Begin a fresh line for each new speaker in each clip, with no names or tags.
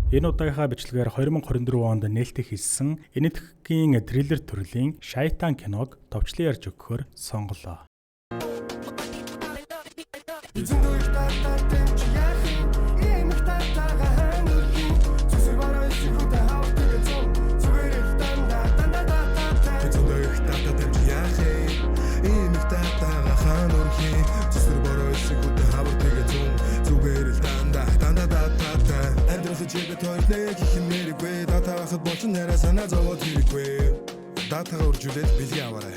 Энэ удаагийнхаа бичлэгээр 2024 онд нээлттэй хийсэн энэтхэгийн триллер төрлийн Шайтан киног товчлон ярьж өгөхөөр сонголоо.
Датагаа үржүүлээд бэлгийн аваарай.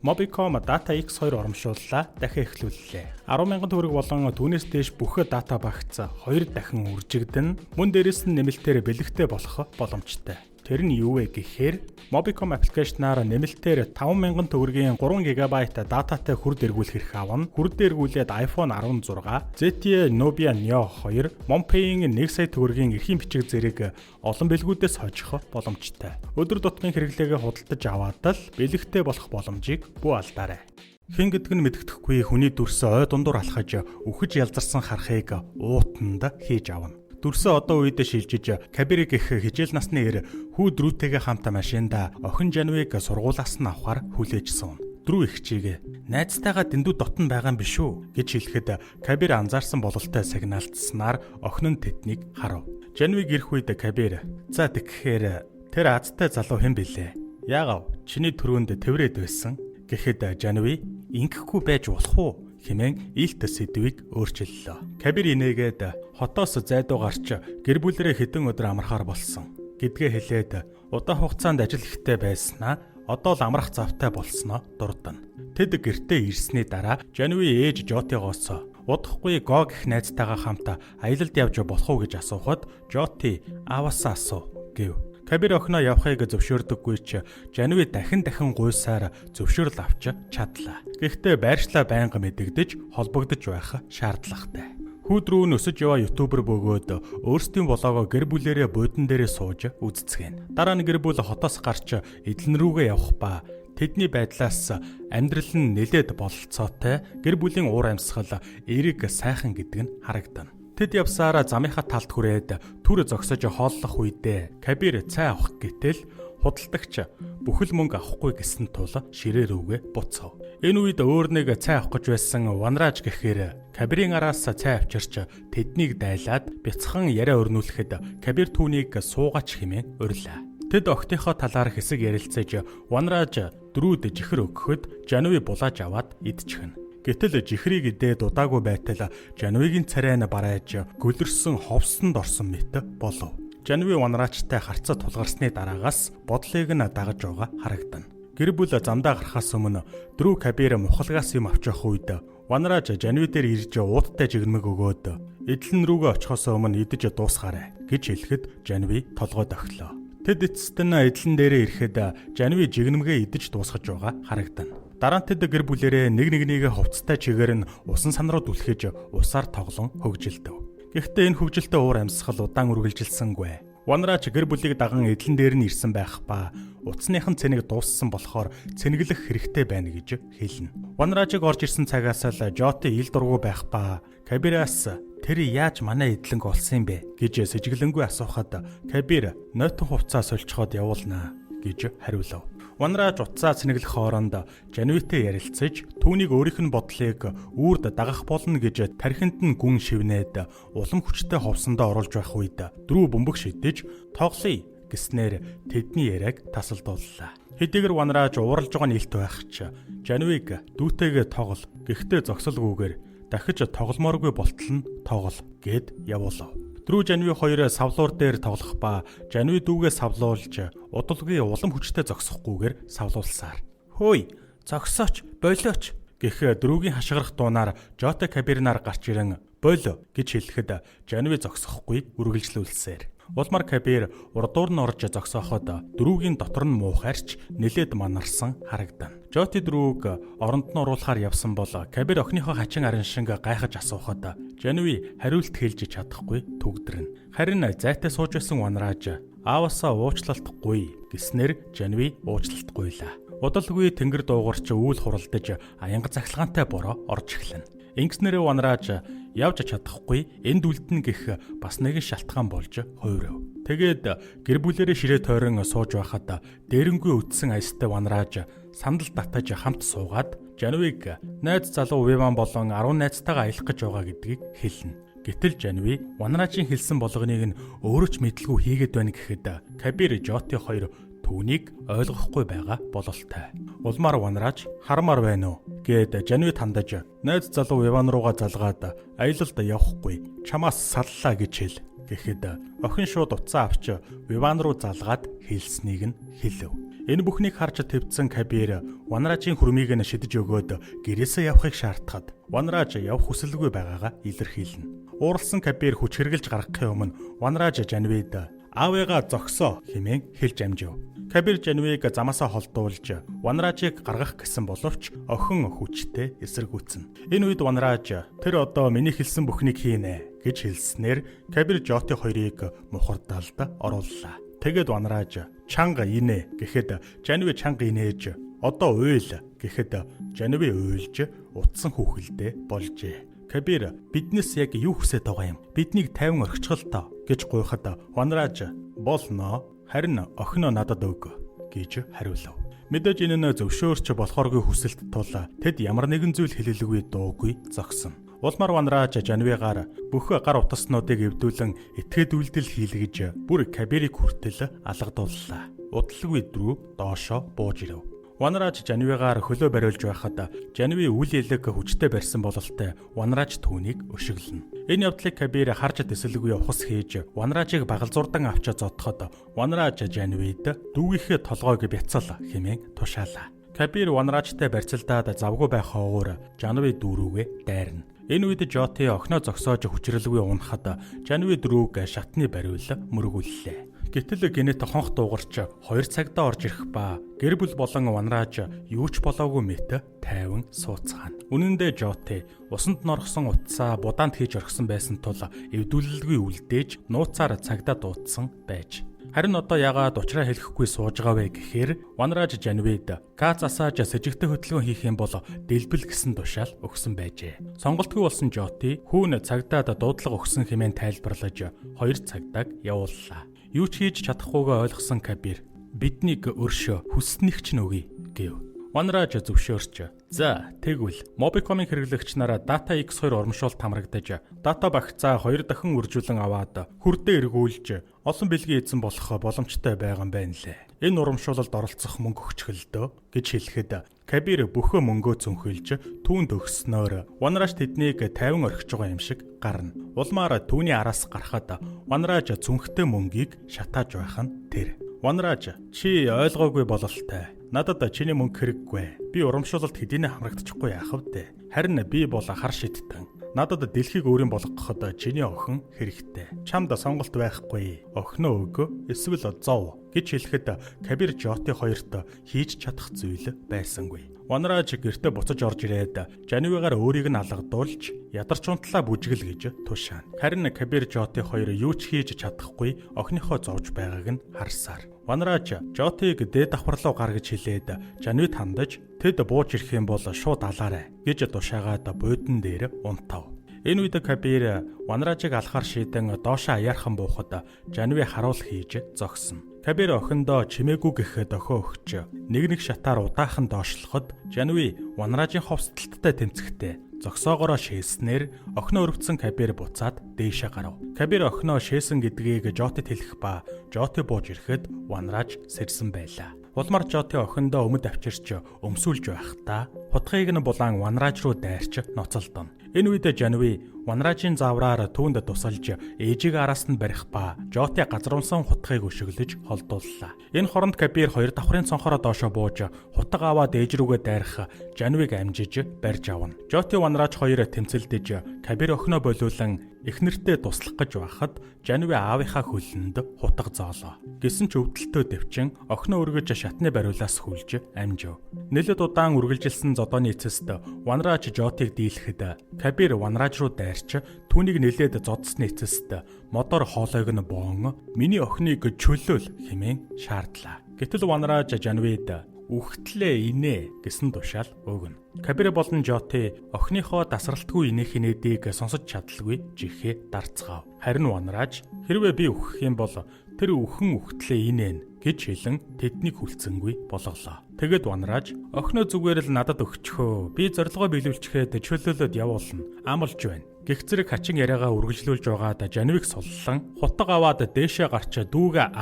Mobicom Data X2 урамшууллаа дахин эхлүүллээ. 10,000 төгрөг болон түүнээс дээш бүхэл дата багц 2 дахин үржигдэн мөн дээрэс нь нэмэлтээр бэлэгтэй болох боломжтой. Тэр нь юу вэ гэхээр Mobicom аппликейшнаар нэмэлтээр 5,000 төгрөгийн 3 ГБ дататай хүрд эргүүлэх хэрэг авна. Хүрд эргүүлээд iPhone 16, ZTE Nubia Neo 2, MonPay-ийн 1 сая төгрөгийн эрхийн бичиг зэрэг олон бэлгүүдээс хожих боломжтой. Өдөр тутмын хэрэглээгээ худалдаж аваад л бэлэгтэй болох боломжийг бүү алдаарай. Хэн гэдг нь мэддэхгүй хүний дүрсээ ой дундуур алхаж үхэж ялзарсан харахыг уутанд хийж авна. Дүрсээ одоо үед шилжиж Кабирыг их хижээл насны эр хүү Дрүүтэйгээ хамт машинда охин Жанвиг сургуулаас нь авахар хүлээжсэн. Дрүү их чигээ найзтайгаа дэндүү дотн байгаа юм биш үү гэж хэлэхэд Кабир анзаарсан бололтой сигналцснаар охин нь тэднийг харав. Жанвиг ирэх үед Кабир "За тэгэхээр тэр азтай залуу хэн бэлээ? Яагав? Чиний төрөнд тэврээд байсан?" гэхэд Жанви "Ингэхгүй байж болох уу?" хэмээн ийхт сэдвийг өөрчиллөө. Кабир инээгээд хотоос зайдуу гарч гэр бүлэрээ хэдэн өдөр амрахаар болсон гэдгээ хэлээд удаан хугацаанд ажил ихтэй байснаа одоо л амрах завтай болсноо дурдна. Тэд гэртээ ирсний дараа Жанви ээж Жотигоос удахгүй Го гэх найзтайгаа хамт аялалд явж болох уу гэж асуухад Жоти ааваасаа асуув гэв. Кабир охиноо явахыг зөвшөөрдөггүй ч Жанви дахин гуйсаар зөвшөөрөл авч чадлаа. Гэхдээ байршлаа байнга мэдэгдэж холбогдож байх шаардлагатай. Хүүд рүү нөсөж яваа ютубер бөгөөд өөрсдийн блогоо гэр бүлэрээ буудан дээрээ сууж үзцгэн. Дараа нь гэр бүл хотоос гарч эдлэн рүүгээ явах ба тэдний байдлаас амьдрал нь нэлээд бололцоотой гэр бүлийн уур амьсгал эрэг сайхан гэдэг нь харагдана. Тэд явсараа замынхаа талд хүрээд түр зогсож хооллох үедээ Кабир цай авах гэтэл худалдагч бүхэл мөнгө авахгүй гэсэн тул ширээ рүүгээ буцав. Энэ үед өөр нэг цай авах гэж байсан Ванраж гэхээр Кабирийн араас цай авчирч тэднийг дайлаад бяцхан яриа өрнүүлэхэд Кабир түүнийг суугач хэмээн урьлаа. Тэд охтынхоо талаар хэсэг ярилцаж Ванраж дөрүүд жихэр өгөхөд Жанви булааж аваад идчихнэ. Гэтэл жихрийг идээд удаагүй байтал Жанвигийн царай нь барайж гөлөрсөн ховсонд орсон мэт болов. Жанви Ванрачтай харцаа тулгарсны дараагаас бодлыг нь дагаж байгаа харагдана. Гэр бүл замдаа гарахаас өмнө Дрүү Кабир мухалгаас юм авч явах үед Ванраж Жанви дээр ирж ууттай жигнэмэг өгөөд эдлэн рүүгээ очихоос өмнө идэж дуусгаарай гэж хэлэхэд Жанви толгой дохилоо. Тэд эцэст нь эдлэн дээрээ ирэхэд Жанви жигнэмгээ идэж дуусгаж байгаа харагдана. Дараа нь тэд гэр бүлэрээ нэг нэгнийгээ хувцастай чигээр нь усан сан руу түлхэж усаар тоглон хөгжилдөв. Гэхдээ энэ хөгжилтэй уур амьсгал удаан үргэлжилсэнгүй. Ванраж гэр бүлийг даган эдлэн дээр нь ирсэн байх ба утасныхан цэнийг дууссан болохоор цэнэглэх хэрэгтэй байна гэж хэлнэ. Ванражиг орж ирсэн цагаас л Жоти ил дургу байх ба Кабираас "Тэр яаж манай эдлэнг олсон юм бэ?" гэж сэжиглэнгүй асуухад Кабир "Нойтон хувцас сольчхоод явуулнаа" гэж хариулав. Ванраж утсаа цэнэглэх хооронд Жанвитэй ярилцаж түүнийг өөрийнх нь бодлыг үрд дагах болно гэж тархинд нь гүн шивнээд улам хүчтэй ховсондоо оруулж байх үед Дрүү бөмбөг шидэж "Тоглоё" гэснээр тэдний яриаг тасалдууллаа. Хэдийгээр Ванраж ууралж байгаа нээлт байх ч Жанвиг дүүтэйгээ тоглол гэхдээ зогсолгүйгээр дахиж тогломооргүй болтол нь тоглол гэд явуулав. Дрүү Жанви хоёр савлуур дээр тоглох ба Жанви дүүгээ савлуулж удалгүй улам хүчтэй зогсохгүйгээр савлуулсаар "Хөөе, зогсооч, болооч" гэх Дрүүгийн хашгирах дуунаар Жота Кабирнаар гарч ирэн "Болоо" гэж хэлэхэд Жанви зогсохгүй үргэлжлүүлсээр. Улмаар Кабир урдуур нь орж зогсооход Дрүүгийн дотор нь муухайрч нэлээд манарсан харагдана. Жоти Дрүүг оронд нь оруулахаар явсан бол Кабир охиныхоо хачин арын шиг гайхаж асуухад Жанви хариулт хэлж чадахгүй төгдрөн. Харин зайтай сууж байсан Ванраж ааваасаа уучлалтгүй гэснээр Жанви уучлалтгүйла. Удалгүй тэнгэр дуугарч үйл хуралдаж аянга цахилгаантай бороо орж эхлэнэ. Ингэснээрээ Ванрааж явж чадахгүй энд үлдэн гэх бас нэгэн шалтгаан болж хувирав. Тэгээд гэр бүлэрээ ширээ тойрон сууж байхад дээрэнгүй үдсэн аястай Ванрааж сандал татаж хамт суугаад Жанвиг найз залуу Виван болон 10 найзтайгаа аялах гэж байгаа гэдгийг хэлнэ. Гэтэл Жанви Ванраажийн хэлсэн болгоныг нь өөрөө ч мэдлгүй хийгээд байна гэхэд Кабир Жоти хоёр түүнийг ойлгохгүй байгаа бололтой. Улмаар Ванрааж хармаар байна уу гэд Жанви тандаж найз залуу Виван руугаа залгаад аялалд явахгүй чамаас саллаа гэж хэл. Гэхэд охин шууд уцаа авч Виван руу залгаад хэлснийг нь хэлв. Энэ бүхнийг харж твцсэн Кабир Ванраажийн хүрмийг нь шидэж өгөөд гэрээсээ явахыг шаардахад Ванрааж явах хүсэлгүй байгаагаа илэрхийлнэ. Ууралсан Кабир хүч хэрглэж гаргахын өмнө Ванрааж Жанвид аавыгаа зогсоо хэмээн хэлж амжив. Кабир Жанвиг замаасаа холдуулж Ванраажийг гаргах гэсэн боловч охин хүчтэй эсэргүүцэн. Энэ үед Ванрааж тэр одоо миний хэлсэн бүхнийг хийнэ гэж хэлснээр Кабир Жоти хоёрыг мухардалд орууллаа. Тэгээд Ванрааж чанга инэ гэхэд Жанви чанга инээж одоо уйл гэхэд Жанви уйлж утсан хүүхэлдээ болжээ. Кабир биднээс яг юу хүсэж байгаа юм? Биднийг 50 орхичихл тоо гэж гуйхад Ванрааж болно. Харин охиноо надад өг гэж хариулав. Мэдээж энэ нь зөвшөөрч болохооргүй хүсэлт тул тэд ямар нэгэн зүйл хэлэлгүй дуугүй зогсон. Улмаар Ванрааж Жанвигаар бүх гар утаснуудыг эвдүүлэн этгээд үйлдэл хийлгэж бүр Кабирийг хүртэл алгадууллаа. Удалгүй рүү доошо бууж ирэв. Ванрааж Жанвигаар хөлөө бариулж байхад Жанви үл ялэг хүчтэй барьсан бололтой Ванрааж түүнийг өшөглөнө. Энэ явдлыг Кабир харж тэсэлгүй ухас хийж Ванраажийг багалзуурдан авч зодоход Ванрааж Жанвид дүүгийнхээ толгойг бяцал хэмээн тушаалаа. Кабир Ванраажтай барьцалдаад завгүй байхаа уур Жанви дүүрүүгээ дайрна. Энэ үед Жоти охиноо зогсоож хүчрэлгүй унахад Жанви дөрүүг шатны бариул мөргүүллээ. Гэтэл генет хонх дуугарч 2 цагтаа орж ирэх ба гэр бүл болон Ванрааж юу ч болоогүй мэт тайван сууцгаана. Үнэн дээр Жоти усанд норгосон утсаа будаанд хийж орхисон байсан тул эвдүүлэлгүй үлдээж нууцаар цагдаа дуудсан байж. Харин одоо яагаад учраа хэлэхгүй сууж байгаа вэ гэхээр Ванрааж Жанвид газ асааж сэжигтэй хөдөлгөөн хийх юм бол дэлбэл гэсэн тушаал өгсөн байжээ. Сонголтгүй болсон Жоти хүүн цагдаад дуудлага өгсөн хэмээн тайлбарлаж 2 цагдааг явууллаа. Юу ч хийж чадахгүйгээ ойлгосон Кабир биднийг өршөө хүснэх ч нүгий гэв. Ванрааж зөвшөөрч за тэгвэл Mobicom-ийн хэрэглэгч нараа Data X2 урамшуулт хамрагдаж дата багцаа 2 дахин үржүүлэн аваад хүрдээ эргүүлж олон бэлгийн эзэн болох боломжтой байгаа юм байна лээ. Энэ урамшуулалд оролцох мөнгө өгчхөлдөө гэж хэлэхэд Кабир бүхөө мөнгөө цөнхөлж түүнд өгснөөр Ванрааж тэднийг 50 орхиж байгаа юм шиг гарна. Улмаар түүний араас гарахад Ванрааж цүнхтэй мөнгийг шатааж байх нь тэр. Ванрааж чи ойлгоогүй бололтой. Надад чиний мөнгө хэрэггүй. Би урамшуулалт хэдийнэ хамрагдчихгүй яах вэ? Харин би бол хар шиттэн. Надад дэлхийг өөрийн болгоход чиний охин хэрэгтэй. Чамд сонголт байхгүй. Охиноо өгөө эсвэл зов гэж хэлэхэд Кабир Жоти хоёрт хийж чадах зүйл байсангүй. Ванрааж гэртээ буцаж орж ирээд Жанвигаар өөрийг нь алгадуулж ядарч унтлаа бүжгэл гэж тушаана. Харин Кабир Жоти хоёр юу ч хийж чадахгүй охиныхоо зовж байгааг нь харсаар Ванрааж Жотиг дээд давхар руу гаргаж хэлээд Жанвид хандаж тэд бууж ирэх юм бол шууд алаарай гэж тушаагаад буудан дээр унтав. Энэ үед Кабир Ванраажийг алахаар шийдэн доошоо аяархан буухад Жанви харуул хийж зогсно. Кабир охиндоо чимээгүй гэх дохио өгч нэг шатаар удаахан доошлоход Жанви Ванраажийн ховсдолттой тэмцэхтэй зогсоогоороо шээснээр охиноо өрөвцсөн Кабир буцаад дээшээ гарав. Кабир охиноо шээсэн гэдгийг Жотид хэлэх ба Жоти бууж ирэхэд Ванрааж сэрсэн байлаа. Улмаар Жоти охиндоо өмд авчирч өмсүүлж байхдаа хутгийг нь булаан Ванрааж руу дайрч ноцолдоно. Энэ үед Жанви Ванраажийн заавраар түүнд тусалж ээжийг араас нь барих ба Жоти газрунсан хутгийг өшөглөж холдууллаа. Энэ хоронд Кабир 2 давхрын цонхороо доошо бууж хутга аваад ээж рүүгээ дайрах Жанвиг амжиж барьж авна. Жоти Ванрааж хоёр тэмцэлдэж Кабир охиноо болиулан эхнэртээ туслах гэж байхад Жанви аавынхаа хөлөнд хутга зоолоо. Гэсэн ч өвдөлтөө дэвчин охиноо өргөж шатны бариулаас хүлж амжив. Нэлээд удаан үргэлжилсэн зодооны эцэст Ванрааж Жотиг дийлэхэд Кабир Ванрааж руу байрч түүнийг нэлээд зодсны эцэст модоор хоолойг нь боон миний охиныг чөлөөл хэмээн шаардлаа. Гэтэл Ванрааж Жанвид үхтлээ инээ гэсэн тушаал өгнө. Кабир болон Жоти охиныхоо дасралтгүй инээхийн нэдийг сонсож чадалгүй жихээ дарцгаав. Харин Ванрааж хэрвээ би үхэх юм бол тэр үхэн үхтлээ инээн гэж хэлэн тэднийг хүлцэнгүй болголоо. Тэгэд Ванрааж охиноо зүгээр л надад өгчхөө. Би зорилгоо биелүүлчихэд чөлөөлөд явуулна. Амлж байна. Гэх зэрэг хачин яриагаа үргэлжлүүлж байгаад Жанвиг суллан хутаг аваад дээшээ гарч дүүгээ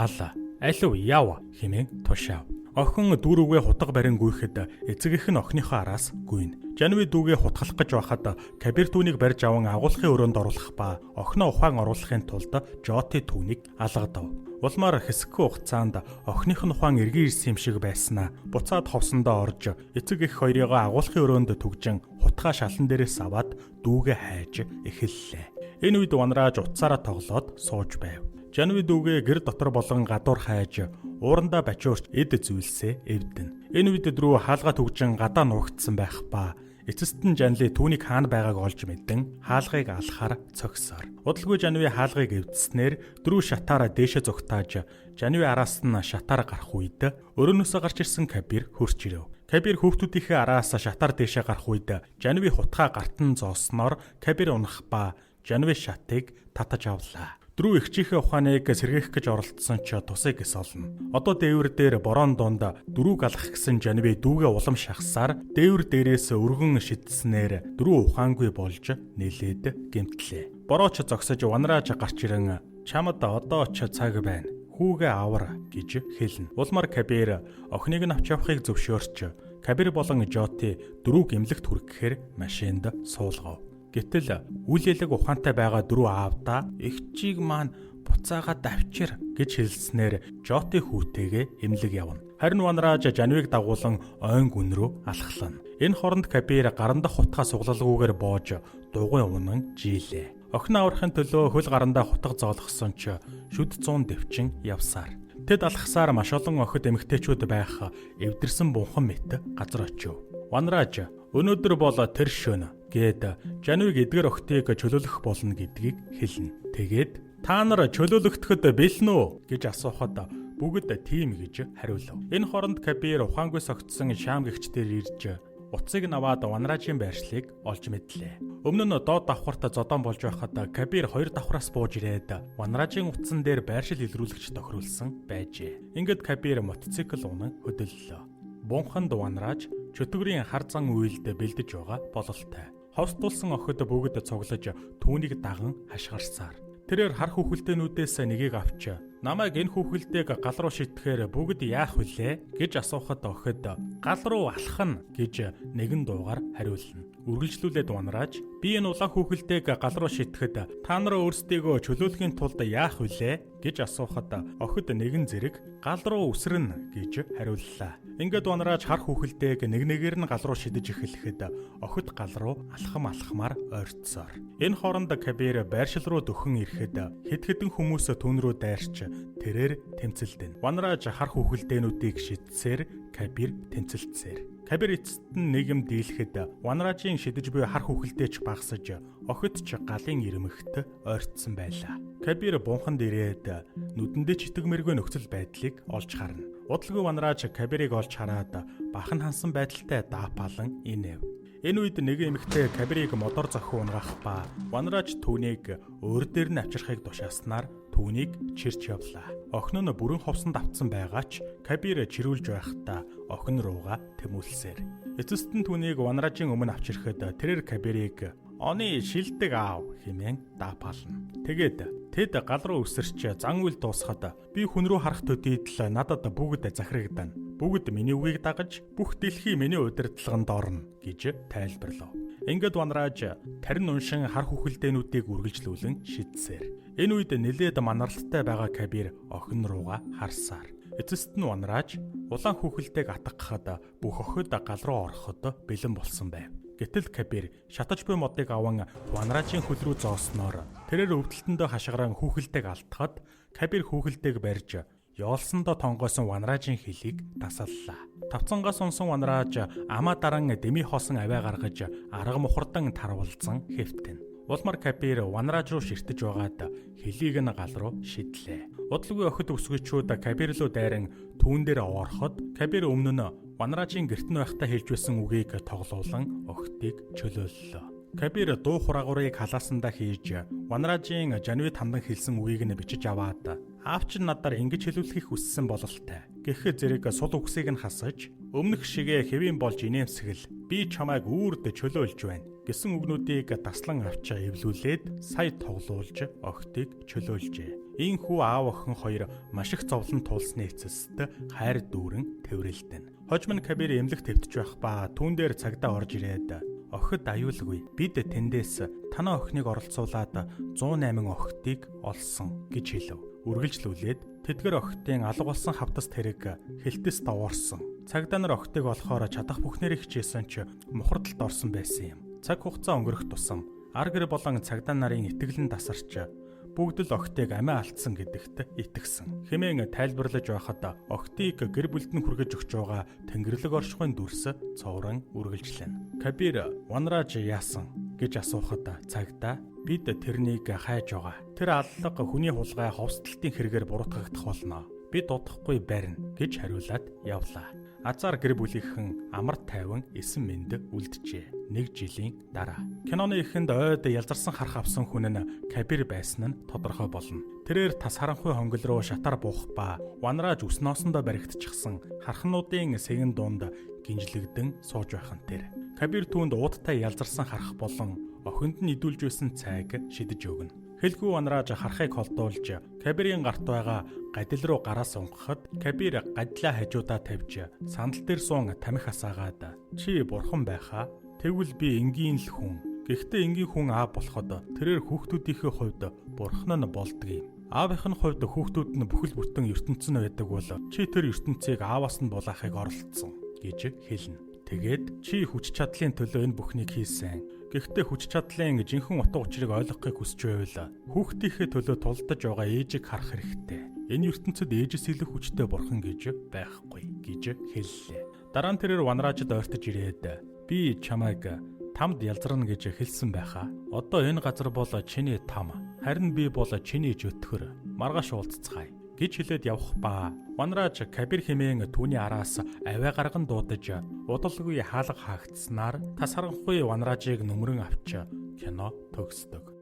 алив яв хэмээн тушаав. Охин дүүрүүгээ хутаг барин гүйхэд эцэгийнх нь охиныхоо араас гүйнэ. Жанви дүүгээ хутгалах гэж байхад Кабир түүнийг барьж аван агуулгын өрөөнд оруулах ба охиноо ухаан оруулахын тулд Жоти түүнийг алгадав. Улмаар хэсэггүй хугацаанд охиных нь ухаан эргэн ирсэн юм шиг байснаа буцаад ховсондоо орж эцэг эх хоёрыгоо агуулгын өрөөнд түгжин хутгаа шалан дээрээс аваад дүүгээ хайж эхэллээ. Энэ үед Ванрааж утсаараа тоглоод сууж байв. Жанви дүүгээ гэр дотор болон гадуур хайж уурандаа бачуурч эд зүйлсээ эвдэн. Энэ үед дөрөв хаалгаа түгжин гадаа нуугдсан байх ба эцэст нь Жанли түүнийг хаана байгааг олж мэдэн хаалгыг алахаар цогсоор. Удалгүй Жанви хаалгыг эвдснээр дөрөв шатаараа дээшээ зугтааж Жанви араас нь шатаар гарах үед өрөөнөөсөө гарч ирсэн Кабир хурж ирэв. Кабир хүүхдүүдийнхээ араас шатаар дээшээ гарах үед Жанви хутгаа гартан зоосноор Кабир унах ба Жанви шатыг татаж авлаа. Дөрөв эгчийнхээ ухааныг сэргээх гэж оролдсон ч тусыг эс олно. Одоо дээвэр дээр борон донд дөрөв галах гэсэн Жанви дүүгээ улам шахсаар дээвэр дээрээс өргөн шидснээр дөрөв ухаангүй болж нэлээд гэмтлээ. Борооч зогсож Ванрааж гарч ирэн чамд одоо ч цаг байна. Хүүгээ авар гэж хэлнэ. Улмаар Кабир охиныг нь авч явахыг зөвшөөрч Кабир болон Жоти дөрөв гэмлэгт хүрэхээр машинд суулгав. Гэтэл үл ялэг ухаантай байгаа дөрөв аавдаа эгчийг маань буцаагаад авчир гэж хэлснээр Жоти хүүтэйгээ эмнэлэг явна. Харин Ванрааж Жанвиг дагуулan ойн гүн рүү алхлана. Энэ хооронд Кабир гарандах хутгаа суглалгүйгээр боож дугуй унан жилээ. Охин аврахын төлөө хөл гарандаа хутга зоолгосон ч шүд 100 дэвчин явсаар. Тэд алхасаар маш олон охид эмэгтэйчүүд байх эвдэрсэн бунхан мэт газар очив. Ванрааж өнөөдөр бол тэр шөнө гээд Жанвиг эдгэр охтыг чөлөөлөх болно гэдгийг хэлнэ. Тэгээд та нар чөлөөлөгдөхөд бэлэн үү гэж асуухад бүгд тийм гэж хариулв. Энэ хооронд Кабир ухаангүй согтсон шам гэгчдэр ирж утсыг наваад Ванраажийн байршлыг олж мэдлээ. Өмнө нь доод давхарт зодон болж байхад Кабир хоёр давхраас бууж ирээд Ванраажийн утсан дээр байршил илрүүлэгч тохируулсан байжээ. Ингээд Кабир мотоцикл унан хөдөллөө. Бунханд Ванрааж чөтгөрийн хар зан үйлд бэлдэж байгаа бололтой. Ховстулсан охид бүгд цуглаж түүнийг даган хашгирсаар. Тэрээр хар хүүхэлдээнүүдээс нэгийг авч намайг энэ хүүхэлдээг гал руу шитгэхээр бүгд яах вүлээ гэж асуухад охид гал руу алхах гэж нэгэн дуугаар хариулна. Үргэлжлүүлээд Ванрааж би энэ улаан хүүхэлдээг гал руу шитгэхэд та нар өөрсдийгөө чөлөөлөхийн тулд яах вүлээ гэж асуухад охид нэгэн зэрэг гал руу үсрэнэ гэж хариуллаа. Ингээд Ванрааж хар хүүхэлдээг нэгээр нь гал руу шидэж эхлэхэд охид гал руу алхамаар ойртсоор. Энэ хооронд Кабир байршил руу дөхөн ирэхэд хэд хэдэн хүмүүс түүн рүү дайрч тэрээр тэмцэлдэн. Ванрааж хар хүүхэлдээнүүдийг шидсээр Кабир тэмцэлцээр. Кабир эцэст нь нэг юм дийлэхэд Ванраажийн шидэж буй хар хүүхэлдээч багсаж охид ч галын ирмэгт ойртсон байлаа. Кабир бунханд ирээд нүдэндээ читгмэргүй нөхцөл байдлыг олж харна. Удалгүй Ванрааж Кабирыг олж хараад бахан хансан байдалтай даапалан инэв. Энэ үед нэг эмэгтэй Кабирыг модоор зохион унгах ба Ванрааж түүнийг өөр дээр нь авчрахыг тушааснаар түүнийг чирч явлаа. Охин нь бүрэн ховсонд автсан байгаа ч Кабир чирүүлж байхдаа охин руугаа тэмүүлсээр. Эцэст нь түүнийг Ванраажийн өмнө авчирхэд тэрээр Кабирыг оны шилдэг аав хэмээн даапална. Тэгээд тэд гал руу өсөрч зан үйл дуусахад би хүн рүү харах төдийдл надад бүгд захирагдана. Бүгд миний үгийг дагаж бүх дэлхий миний удирдлаганд орно гэж тайлбарлав. Ингээд Ванрааж тарин уншин хар хүүхэлдээнүүдийг үргэлжлүүлэн шидсээр. Энэ үед нэлээд манаралтай байгаа Кабир охин руугаа харсаар. Эцэст нь Ванрааж улаан хүүхэлдээг атгахад бүх охид гал руу ороход бэлэн болсон байв. Гэтэл Кабир шатаж буй модыг аван Ванраажийн хөл рүү зоосноор тэрээр өвдөлтөндөө хашгиран хүүхэлдээг алдахад Кабир хүүхэлдээг барьж ёолсондоо тонгоосон Ванраажийн хөлийг тасаллаа. Тавцангаас унсан Ванрааж амаа даран дэми хоосон аваа гаргаж арга мухардан тарвалзан хэвтэн. Улмар Кабир Ванраж руу ширтэж байгаад хэлийг нь гал руу шидлээ. Удалгүй охид өсгөгчүүд Кабир руу дайран түүн дээр оороход Кабир өмнө нь Ванражийн гэрт нь байхдаа хэлж байсан үгийг тоглуулан охидыг чөлөөллөө. Кабир дуу хураагуурыг халаасандаа хийж Ванражийн Жанвид хамдан хэлсэн үгийг нь бичиж аваад аавч нь надаар ингэж хэлүүлэхийг хүссэн бололтой. Гэхдээ зэрэг сул үгсийг нь хасаж өмнөх шигээ хэвийн болж инээмсгэл би чамайг үүрд чөлөөлж байна гэсэн үгнүүдийг таслан авч эвлүүлээд сая тоглуулж охидыг чөлөөлжээ. Ийхүү аав охин хоёр маш их зовлон туулсны эцэст хайр дүүрэн тэврэлтэн. Хожим нь Кабир эмнэлэг твтж байх ба түүн дээр цагдаа орж ирээд охид аюулгүй бид тэндээс танаа охиныг оролцуулаад 108 охидыг олсон гэж хэлв. Үргэлжлүүлээд тэдгэр охидын алга болсон хавтас тэрэг хэлтэс даваарсан. Цагдаа нар охидыг олохоор чадах бүхнээр хичээсэн ч мухардалд орсон байсан юм. Цаг хугацаа өнгөрөх тусам ар гэр болон цагдаа нарын итгэлэн тасарч бүгд л охидыг амиа алдсан гэдэгт итгэсэн. Хэмээн тайлбарлаж байхад охидыг гэр бүлд нь хүргэж өгч байгаа Тэнгэрлэг оршихуйн дүрс цоврон үргэлжлэнэ. Кабир Ванраж яасан гэж асуухад цагдаа бид тэрнийг хайж байгаа. Тэр аллага хүний хулгай ховсдолтын хэрэгээр буруутгагдах болно. Бид удахгүй барина гэж хариулаад явлаа. Азар гэр бүлийнхэн амар тайван эсэн мэнд үлджээ. 1 жилийн дараа. Киноны эхэнд ойд ялзарсан харах авсан хүн нь Кабир байсан нь тодорхой болно. Тэрээр тас харанхуй хонгол руу шатар буух ба Ванраж өсноосондоо баригдчихсан хархануудын сэгэн дунд гинжлэгдэн сууж байхан тэр. Кабир түүнд ууттай ялзарсан харах болон охинд нь идүүлж байсан цайг шидэж өгнө. Хэлгүй Ванраж харахыг холдуулж Кабирийн гарт байгаа гадил руу гараа сунгахад Кабир гадлаа хажуудаа тавьж сандал дээр суун тамхи асаагаад чи бурхан байхаа тэгвэл би энгийн л хүн. Гэхдээ энгийн хүн аав болоход тэрээр хүүхдүүдийнхээ хувьд бурхан нь болдог юм. Аавынхын хувьд хүүхдүүд нь бүхэл бүтэн ертөнцийн байдаг бол чи тэр ертөнцийг ааваас нь булаахыг оролдсон гэж хэлнэ. Тэгээд чи хүч чадлын төлөө энэ бүхнийг хийсэн. Гэхдээ хүч чадлын жинхэнэ утга учирыг ойлгохыг хүсч байвал хүүхдийнхээ төлөө тулдаж байгаа ээжийг харах хэрэгтэй. Энэ ертөнцид ээжээс илүү хүчтэй бурхан гэж байхгүй гэж хэллээ. Дараа нь тэрээр Ванражид ойртож ирээд би чамайг тамд ялзарна гэж хэлсэн байхаа. Одоо энэ газар бол чиний там. Харин би бол чиний жөтгөр. Маргааш уулзцгаая гэж хэлээд явах ба Ванраж Кабир хэмээн түүний араас авиа гарган дуудаж удалгүй хаалга хаагдсанаар тас харанхуй Ванражийг нүмрэн авч кино төгсдөг.